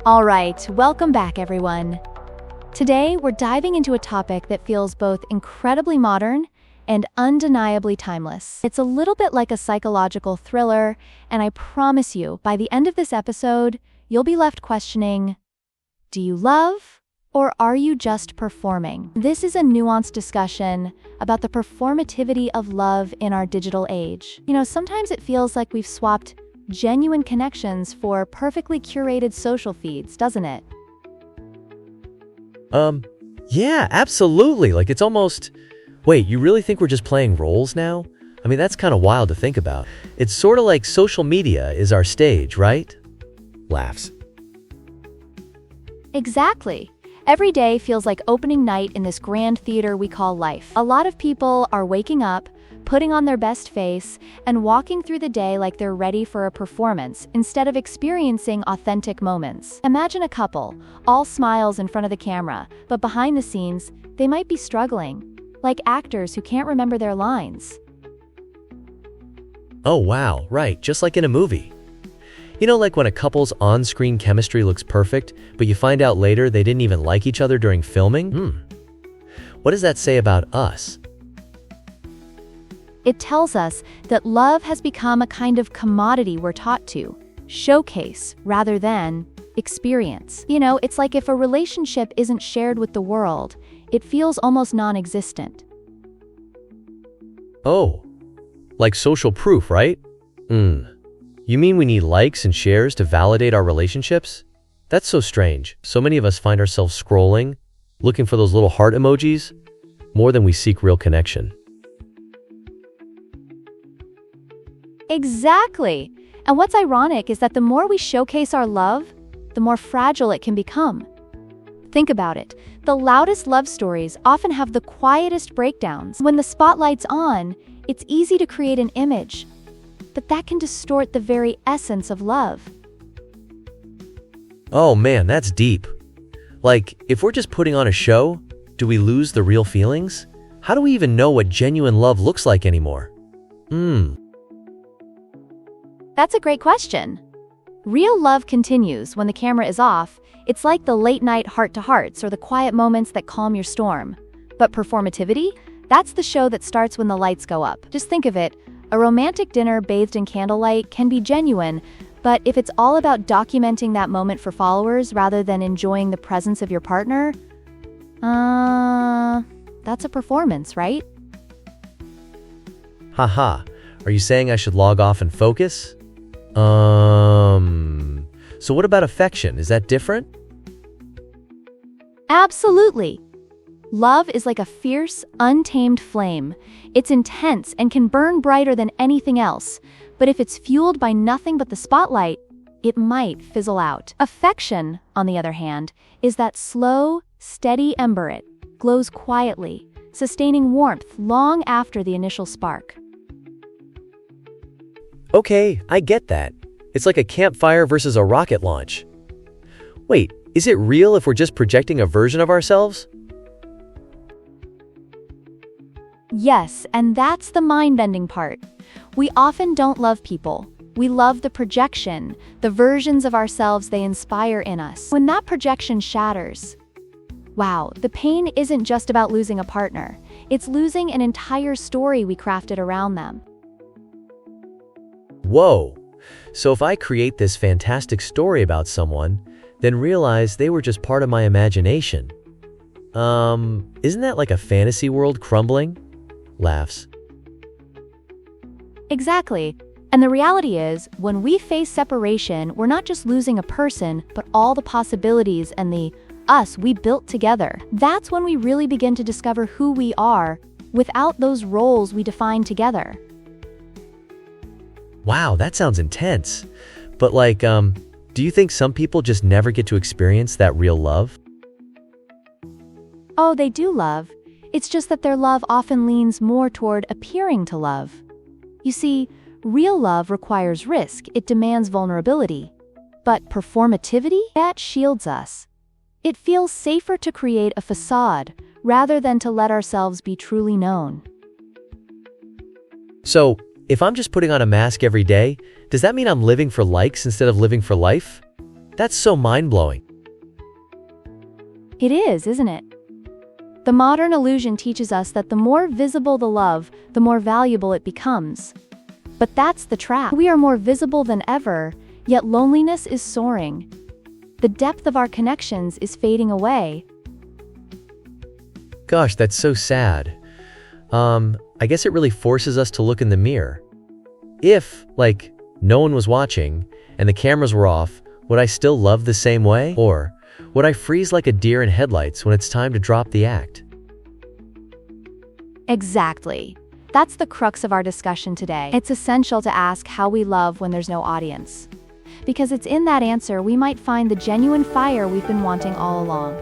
All right, welcome back, everyone. Today, we're diving into a topic that feels both incredibly modern and undeniably timeless. It's a little bit like a psychological thriller, and I promise you, by the end of this episode, you'll be left questioning, do you love, or are you just performing? This is a nuanced discussion about the performativity of love in our digital age. Sometimes it feels like we've swapped genuine connections for perfectly curated social feeds, doesn't it? Yeah, absolutely. It's almost... Wait, you really think we're just playing roles now? That's kind of wild to think about. It's sort of like social media is our stage, right? Laughs. Exactly. Every day feels like opening night in this grand theater we call life. A lot of people are waking up, putting on their best face, and walking through the day like they're ready for a performance instead of experiencing authentic moments. Imagine a couple, all smiles in front of the camera, but behind the scenes, they might be struggling, like actors who can't remember their lines. Oh wow, right, just like in a movie. Like when a couple's on-screen chemistry looks perfect, but you find out later they didn't even like each other during filming? What does that say about us? It tells us that love has become a kind of commodity we're taught to showcase rather than experience. It's like if a relationship isn't shared with the world, it feels almost non-existent. Oh, like social proof, right? You mean we need likes and shares to validate our relationships? That's so strange. So many of us find ourselves scrolling, looking for those little heart emojis, more than we seek real connection. Exactly. And what's ironic is that the more we showcase our love, the more fragile it can become. Think about it. The loudest love stories often have the quietest breakdowns. When the spotlight's on, it's easy to create an image, but that can distort the very essence of love. Oh man, that's deep. If we're just putting on a show, do we lose the real feelings? How do we even know what genuine love looks like anymore? That's a great question. Real love continues when the camera is off. It's like the late-night heart-to-hearts or the quiet moments that calm your storm. But performativity? That's the show that starts when the lights go up. Just think of it. A romantic dinner bathed in candlelight can be genuine, but if it's all about documenting that moment for followers rather than enjoying the presence of your partner, that's a performance, right? Haha, are you saying I should log off and focus? So what about affection? Is that different? Absolutely. Love is like a fierce, untamed flame. It's intense and can burn brighter than anything else. But if it's fueled by nothing but the spotlight, it might fizzle out. Affection, on the other hand, is that slow, steady ember. It glows quietly, sustaining warmth long after the initial spark. Okay, I get that. It's like a campfire versus a rocket launch. Wait, is it real if we're just projecting a version of ourselves? Yes, and that's the mind-bending part. We often don't love people. We love the projection, the versions of ourselves they inspire in us. When that projection shatters, wow, the pain isn't just about losing a partner. It's losing an entire story we crafted around them. Whoa. So if I create this fantastic story about someone, then realize they were just part of my imagination, isn't that like a fantasy world crumbling? Laughs. Exactly. And the reality is, when we face separation, we're not just losing a person, but all the possibilities and the us we built together. That's when we really begin to discover who we are without those roles we defined together. Wow, that sounds intense. But do you think some people just never get to experience that real love? Oh, they do love. It's just that their love often leans more toward appearing to love. You see, real love requires risk. It demands vulnerability. But performativity? That shields us. It feels safer to create a facade rather than to let ourselves be truly known. So, if I'm just putting on a mask every day, does that mean I'm living for likes instead of living for life? That's so mind-blowing. It is, isn't it? The modern illusion teaches us that the more visible the love, the more valuable it becomes. But that's the trap. We are more visible than ever, yet loneliness is soaring. The depth of our connections is fading away. Gosh, that's so sad. I guess it really forces us to look in the mirror. If, no one was watching, and the cameras were off, would I still love the same way? Or would I freeze like a deer in headlights when it's time to drop the act? Exactly. That's the crux of our discussion today. It's essential to ask how we love when there's no audience. Because it's in that answer we might find the genuine fire we've been wanting all along.